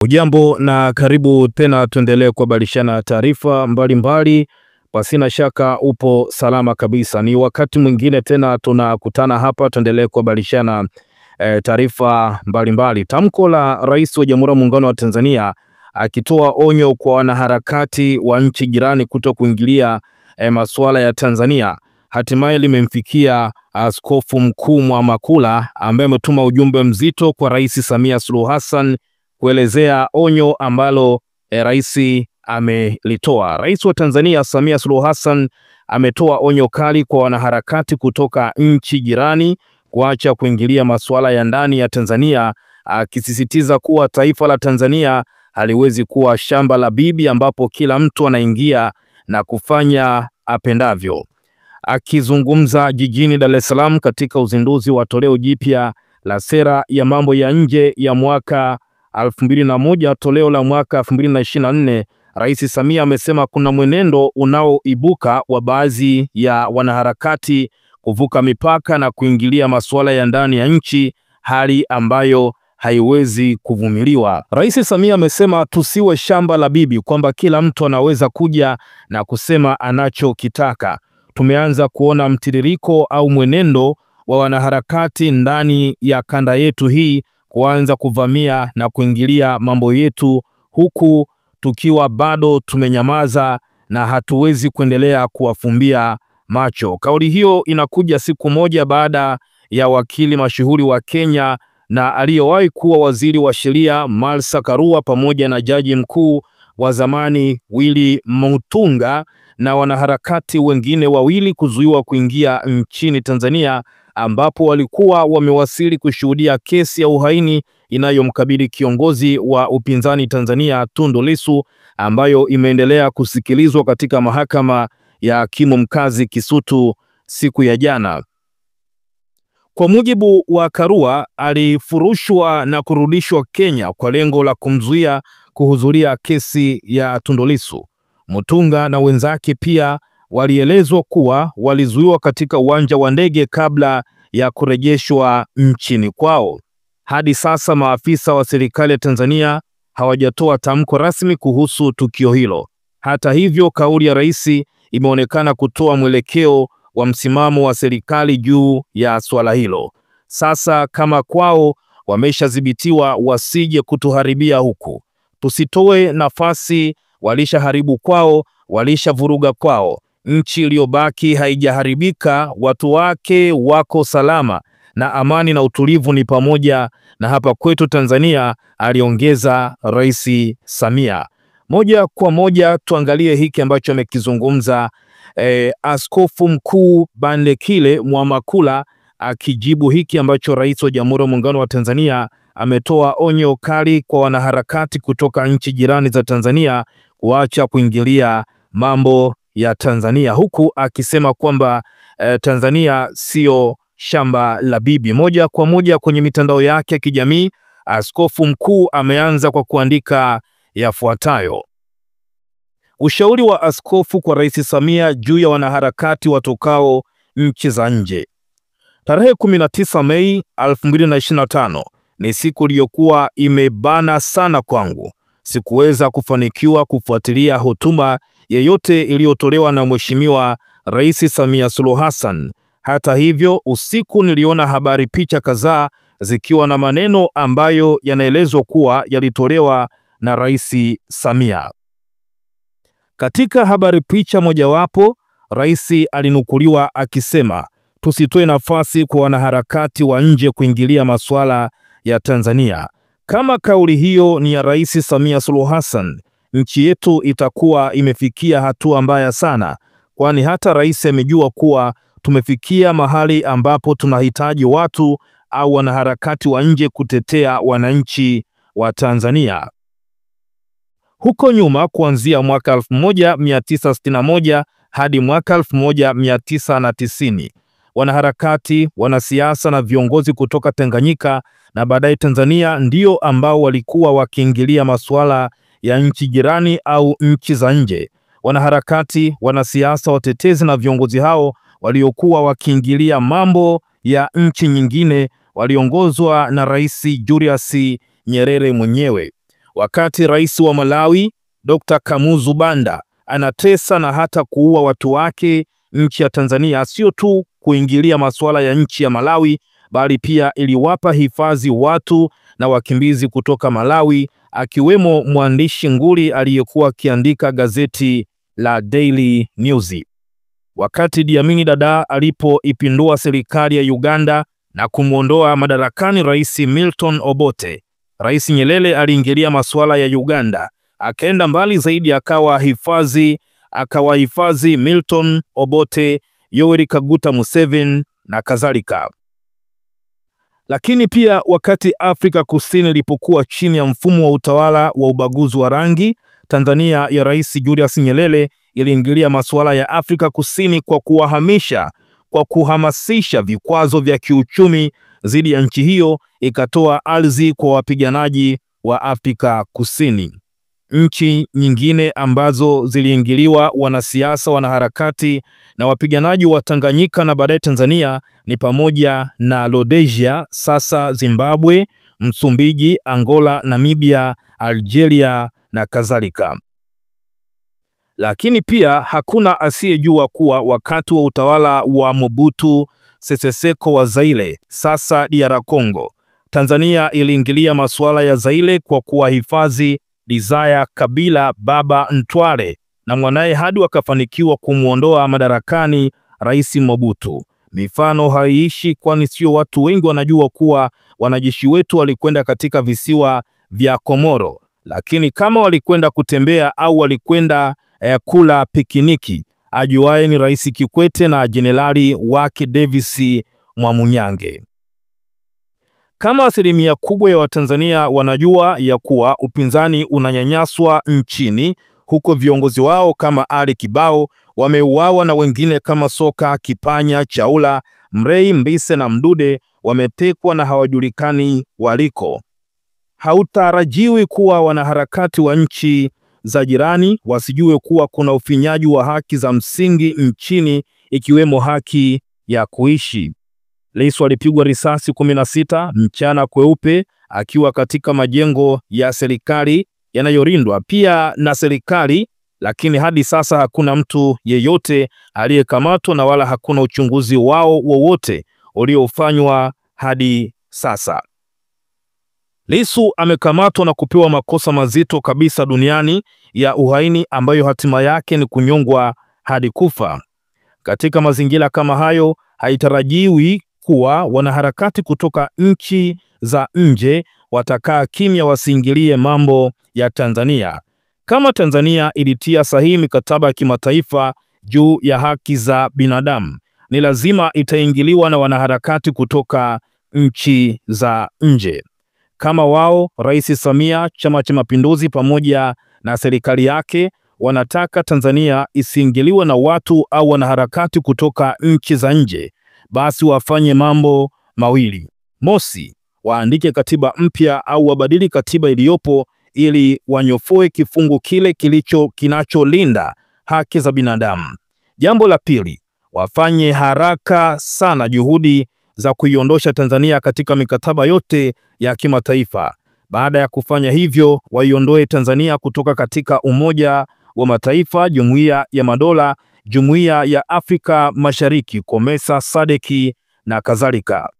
Ujambo na karibu tena, tuendelee kubadilishana taarifa mbalimbali. Pasina shaka upo salama kabisa. Ni wakati mwingine tena tunakutana hapa, tuendelee kubadilishana taarifa mbalimbali. Tamko la Rais wa Jamhuri ya Muungano wa Tanzania akitoa onyo kwa wanaharakati wa nchi jirani kuto kuingilia masuala ya Tanzania hatimaye limemfikia Askofu Mkuu Mwamakula, ambaye ametuma ujumbe mzito kwa Rais Samia Suluhu Hassan kuelezea onyo ambalo rais amelitoa. Rais wa Tanzania Samia Suluhu Hassan ametoa onyo kali kwa wanaharakati kutoka nchi jirani kuacha kuingilia masuala ya ndani ya Tanzania, akisisitiza kuwa taifa la Tanzania haliwezi kuwa shamba la bibi ambapo kila mtu anaingia na kufanya apendavyo. Akizungumza jijini Dar es Salaam katika uzinduzi wa toleo jipya la sera ya mambo ya nje ya mwaka 2001 toleo la mwaka 2024, Rais Samia amesema kuna mwenendo unaoibuka wa baadhi ya wanaharakati kuvuka mipaka na kuingilia masuala ya ndani ya nchi, hali ambayo haiwezi kuvumiliwa. Rais Samia amesema tusiwe shamba la bibi, kwamba kila mtu anaweza kuja na kusema anachokitaka. Tumeanza kuona mtiririko au mwenendo wa wanaharakati ndani ya kanda yetu hii kuanza kuvamia na kuingilia mambo yetu, huku tukiwa bado tumenyamaza na hatuwezi kuendelea kuwafumbia macho. Kauli hiyo inakuja siku moja baada ya wakili mashuhuri wa Kenya na aliyewahi kuwa waziri wa sheria Martha Karua pamoja na jaji mkuu wa zamani Willy Mutunga na wanaharakati wengine wawili kuzuiwa kuingia nchini Tanzania, ambapo walikuwa wamewasili kushuhudia kesi ya uhaini inayomkabili kiongozi wa upinzani Tanzania Tundu Lissu, ambayo imeendelea kusikilizwa katika mahakama ya hakimu mkazi Kisutu siku ya jana. Kwa mujibu wa Karua, alifurushwa na kurudishwa Kenya kwa lengo la kumzuia kuhudhuria kesi ya Tundu Lissu. Mutunga na wenzake pia walielezwa kuwa walizuiwa katika uwanja wa ndege kabla ya kurejeshwa nchini kwao. Hadi sasa maafisa wa serikali ya Tanzania hawajatoa tamko rasmi kuhusu tukio hilo. Hata hivyo, kauli ya rais imeonekana kutoa mwelekeo wa msimamo wa serikali juu ya swala hilo. Sasa kama kwao wameshadhibitiwa, wasije kutuharibia huku. Tusitoe nafasi, walishaharibu kwao, walishavuruga kwao. Nchi iliyobaki haijaharibika, watu wake wako salama na amani na utulivu ni pamoja na hapa kwetu Tanzania, aliongeza Rais Samia. Moja kwa moja tuangalie hiki ambacho amekizungumza Askofu Mkuu Bandekile Mwamakula akijibu hiki ambacho Rais wa Jamhuri ya Muungano wa Tanzania ametoa onyo kali kwa wanaharakati kutoka nchi jirani za Tanzania kuacha kuingilia mambo ya Tanzania, huku akisema kwamba Tanzania sio shamba la bibi. Moja kwa moja kwenye mitandao yake ya kijamii, Askofu Mkuu ameanza kwa kuandika yafuatayo: ushauri wa askofu kwa Rais Samia juu ya wanaharakati watokao nchi za nje. Tarehe 19 Mei 2025 ni siku iliyokuwa imebana sana kwangu. Sikuweza kufanikiwa kufuatilia hotuba yeyote iliyotolewa na Mheshimiwa Rais Samia Suluhu Hassan. Hata hivyo, usiku niliona habari picha kadhaa zikiwa na maneno ambayo yanaelezwa kuwa yalitolewa na Rais Samia. Katika habari picha mojawapo, rais alinukuliwa akisema tusitoe nafasi kwa wanaharakati wa nje kuingilia masuala ya Tanzania. Kama kauli hiyo ni ya Rais Samia Suluhu Hassan, nchi yetu itakuwa imefikia hatua mbaya sana, kwani hata rais amejua kuwa tumefikia mahali ambapo tunahitaji watu au wanaharakati wa nje kutetea wananchi wa Tanzania. Huko nyuma, kuanzia mwaka 1961 hadi mwaka 1990, wanaharakati, wanasiasa na viongozi kutoka Tanganyika na baadaye Tanzania ndio ambao walikuwa wakiingilia masuala ya nchi jirani au nchi za nje. Wanaharakati, wanasiasa, watetezi na viongozi hao waliokuwa wakiingilia mambo ya nchi nyingine waliongozwa na Rais Julius Nyerere mwenyewe. wakati rais wa Malawi Dr. Kamuzu Banda anatesa na hata kuua watu wake, nchi ya Tanzania sio tu kuingilia masuala ya nchi ya Malawi, bali pia iliwapa hifadhi watu na wakimbizi kutoka Malawi, akiwemo mwandishi nguli aliyekuwa akiandika gazeti la Daily News. Wakati Idi Amin Dada alipoipindua serikali ya Uganda na kumwondoa madarakani Rais Milton Obote, Rais Nyerere aliingilia masuala ya Uganda, akaenda mbali zaidi, akawahifadhi Milton Obote, Yoweri Kaguta Museveni na kadhalika. Lakini pia wakati Afrika Kusini ilipokuwa chini ya mfumo wa utawala wa ubaguzi wa rangi, Tanzania ya Rais Julius Nyerere iliingilia masuala ya Afrika Kusini kwa kuhamasisha vikwazo vya kiuchumi dhidi ya nchi hiyo, ikatoa ardhi kwa wapiganaji wa Afrika Kusini. Nchi nyingine ambazo ziliingiliwa wanasiasa, wanaharakati na wapiganaji wa Tanganyika na baadaye Tanzania ni pamoja na Rhodesia, sasa Zimbabwe, Msumbiji, Angola, Namibia, Algeria na kadhalika. Lakini pia hakuna asiyejua kuwa wakati wa utawala wa Mobutu Sese Seko wa Zaire, sasa DR Congo, Tanzania iliingilia masuala ya Zaire kwa kuwahifadhi Desire Kabila, Baba Ntware na mwanae hadi wakafanikiwa kumwondoa madarakani Rais Mobutu. Mifano haiishi, kwani sio watu wengi wanajua kuwa wanajeshi wetu walikwenda katika visiwa vya Komoro, lakini kama walikwenda kutembea au walikwenda kula pikiniki, ajuaye ni Rais Kikwete na jenerali wake Davis Mwamunyange. Kama asilimia kubwa ya Watanzania wanajua ya kuwa upinzani unanyanyaswa nchini, huko viongozi wao kama Ali Kibao wameuawa na wengine kama Soka, Kipanya, Chaula, Mrei, Mbise na Mdude wametekwa na hawajulikani waliko, hautarajiwi kuwa wanaharakati wa nchi za jirani wasijue kuwa kuna ufinyaji wa haki za msingi nchini, ikiwemo haki ya kuishi. Lissu alipigwa risasi 16 mchana kweupe akiwa katika majengo ya serikali yanayorindwa pia na serikali, lakini hadi sasa hakuna mtu yeyote aliyekamatwa na wala hakuna uchunguzi wao wowote uliofanywa hadi sasa. Lissu amekamatwa na kupewa makosa mazito kabisa duniani ya uhaini ambayo hatima yake ni kunyongwa hadi kufa. Katika mazingira kama hayo, haitarajiwi kuwa wanaharakati kutoka nchi za nje watakaa kimya wasiingilie mambo ya Tanzania. Kama Tanzania ilitia sahihi mikataba ya kimataifa juu ya haki za binadamu, ni lazima itaingiliwa na wanaharakati kutoka nchi za nje. Kama wao, Rais Samia, Chama cha Mapinduzi pamoja na serikali yake wanataka Tanzania isiingiliwe na watu au wanaharakati kutoka nchi za nje, basi wafanye mambo mawili. Mosi, waandike katiba mpya au wabadili katiba iliyopo ili wanyofoe kifungu kile kinacholinda haki za binadamu. Jambo la pili, wafanye haraka sana juhudi za kuiondosha Tanzania katika mikataba yote ya kimataifa. Baada ya kufanya hivyo, waiondoe Tanzania kutoka katika Umoja wa Mataifa, Jumuiya ya Madola, Jumuiya ya Afrika Mashariki, COMESA, SADC na kadhalika.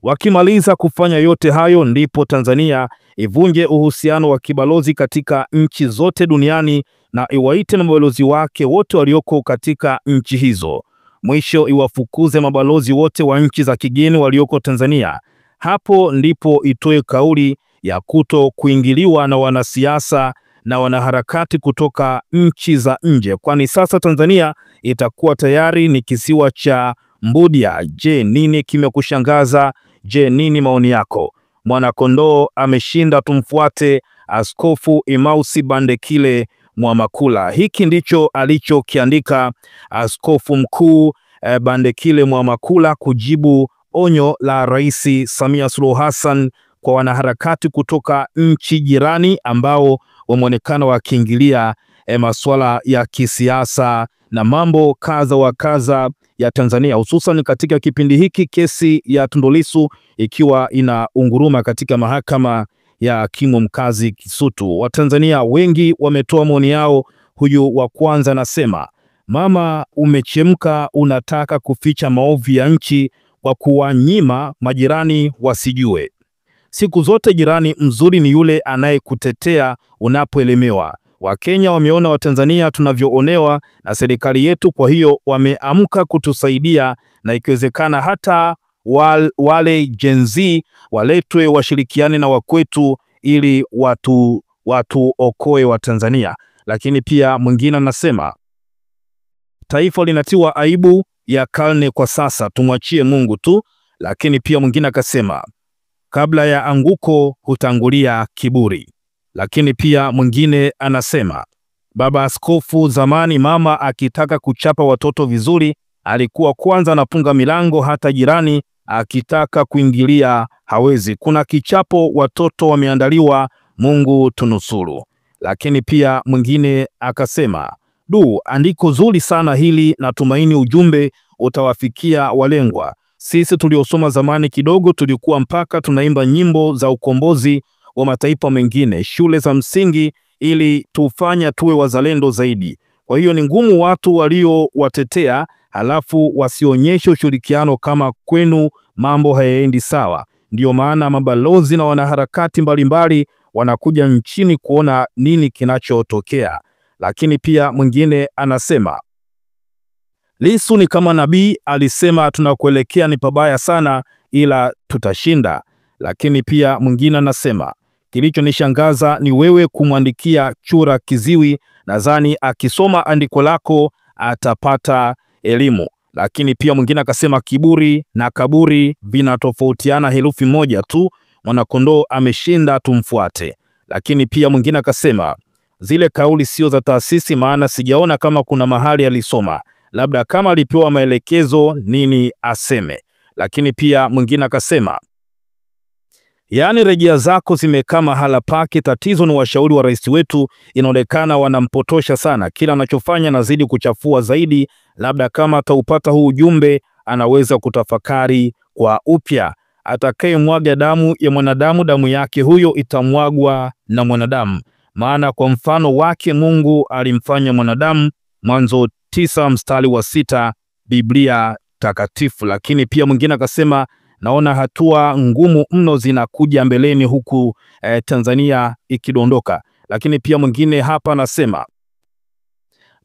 Wakimaliza kufanya yote hayo, ndipo Tanzania ivunje uhusiano wa kibalozi katika nchi zote duniani na iwaite mabalozi wake wote walioko katika nchi hizo. Mwisho iwafukuze mabalozi wote wa nchi za kigeni walioko Tanzania. Hapo ndipo itoe kauli ya kuto kuingiliwa na wanasiasa na wanaharakati kutoka nchi za nje, kwani sasa Tanzania itakuwa tayari ni kisiwa cha Mbudia. Je, nini kimekushangaza? Je, nini maoni yako? Mwanakondoo ameshinda, tumfuate Askofu Emmaus Bandekile Mwamakula. Hiki ndicho alichokiandika Askofu Mkuu Bandekile Mwamakula kujibu onyo la Rais Samia Suluhu Hassan kwa wanaharakati kutoka nchi jirani ambao wameonekana wakiingilia masuala ya kisiasa na mambo kadha wa kadha ya Tanzania, hususan katika kipindi hiki kesi ya Tundu Lissu ikiwa inaunguruma katika mahakama ya hakimu mkazi Kisutu. Watanzania wengi wametoa maoni yao. Huyu wa kwanza anasema, mama umechemka, unataka kuficha maovu ya nchi kwa kuwanyima majirani wasijue. Siku zote jirani mzuri ni yule anayekutetea unapoelemewa. Wakenya wameona Watanzania tunavyoonewa na serikali yetu, kwa hiyo wameamka kutusaidia, na ikiwezekana hata wale Gen Z waletwe washirikiane na wakwetu ili watuokoe Watanzania. Lakini pia mwingine anasema, taifa linatiwa aibu ya karne kwa sasa, tumwachie Mungu tu. Lakini pia mwingine akasema, kabla ya anguko hutangulia kiburi. Lakini pia mwingine anasema, baba askofu zamani, mama akitaka kuchapa watoto vizuri alikuwa kwanza anafunga milango, hata jirani akitaka kuingilia hawezi. Kuna kichapo watoto wameandaliwa, Mungu tunusuru. Lakini pia mwingine akasema, andiko zuri sana hili, natumaini ujumbe utawafikia walengwa. Sisi tuliosoma zamani kidogo tulikuwa mpaka tunaimba nyimbo za ukombozi wa mataifa mengine shule za msingi, ili tufanya tuwe wazalendo zaidi. Kwa hiyo ni ngumu watu waliowatetea halafu wasionyeshe ushirikiano kama kwenu mambo hayaendi sawa. Ndiyo maana mabalozi na wanaharakati mbalimbali wanakuja nchini kuona nini kinachotokea. Lakini pia mwingine anasema, Lissu ni kama nabii, alisema tunakuelekea ni pabaya sana ila tutashinda. Lakini pia mwingine anasema, kilichonishangaza ni wewe kumwandikia chura kiziwi, nadhani akisoma andiko lako atapata elimu. Lakini pia mwingine akasema, kiburi na kaburi vinatofautiana herufi moja tu, mwanakondoo ameshinda tumfuate. Lakini pia mwingine akasema, zile kauli sio za taasisi, maana sijaona kama kuna mahali alisoma, labda kama alipewa maelekezo nini aseme. Lakini pia mwingine akasema, yaani rejea zako zimekaa mahala pake, tatizo ni washauri wa rais wetu, inaonekana wanampotosha sana, kila anachofanya nazidi kuchafua zaidi, labda kama ataupata huu ujumbe anaweza kutafakari kwa upya. Atakayemwaga damu ya mwanadamu, damu yake huyo itamwagwa na mwanadamu, maana kwa mfano wake Mungu alimfanya mwanadamu. Mwanzo 9 mstari wa 6 Biblia takatifu. Lakini pia mwingine akasema, naona hatua ngumu mno zinakuja mbeleni huku Tanzania ikidondoka. Lakini pia mwingine hapa anasema,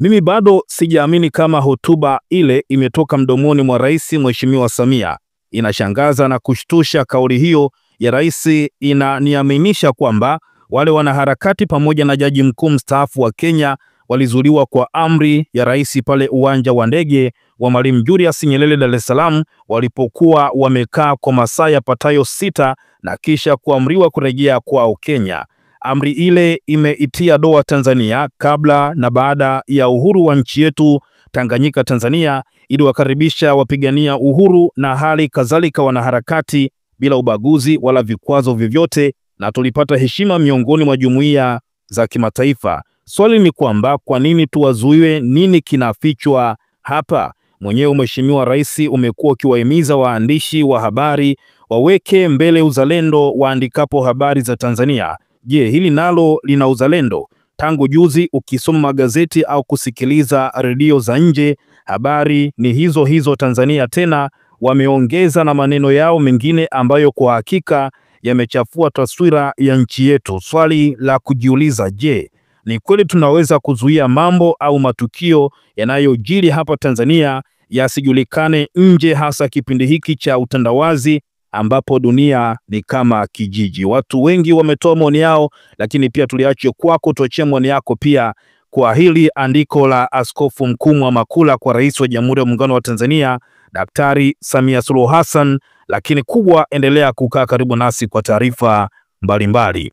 mimi bado sijaamini kama hotuba ile imetoka mdomoni mwa Rais Mheshimiwa Samia. Inashangaza na kushtusha. Kauli hiyo ya rais inaniaminisha kwamba wale wanaharakati pamoja na jaji mkuu mstaafu wa Kenya walizuliwa kwa amri ya rais pale uwanja wa ndege wa Mwalimu Julius Nyerere Dar es Salaam, walipokuwa wamekaa kwa masaa yapatayo 6 na kisha kuamriwa kurejea kwao Kenya. Amri ile imeitia doa Tanzania kabla na baada ya uhuru wa nchi yetu Tanganyika Tanzania, ili wakaribisha wapigania uhuru na hali kadhalika wanaharakati bila ubaguzi wala vikwazo vyovyote, na tulipata heshima miongoni mwa jumuiya za kimataifa. Swali ni kwamba kwa nini tuwazuiwe? Nini kinafichwa hapa? Mwenyewe Mheshimiwa Rais umekuwa ukiwahimiza waandishi wa habari waweke mbele uzalendo waandikapo habari za Tanzania. Je, hili nalo lina uzalendo? Tangu juzi ukisoma magazeti au kusikiliza redio za nje, habari ni hizo hizo Tanzania, tena wameongeza na maneno yao mengine ambayo kwa hakika yamechafua taswira ya nchi yetu. Swali la kujiuliza, je, ni kweli tunaweza kuzuia mambo au matukio yanayojiri hapa Tanzania yasijulikane nje, hasa kipindi hiki cha utandawazi ambapo dunia ni kama kijiji? Watu wengi wametoa maoni yao, lakini pia tuliache kwako, tuachie maoni yako pia kwa hili andiko la Askofu Mkuu Mwamakula kwa Rais wa Jamhuri ya Muungano wa Tanzania Daktari Samia Suluhu Hassan. Lakini kubwa, endelea kukaa karibu nasi kwa taarifa mbalimbali.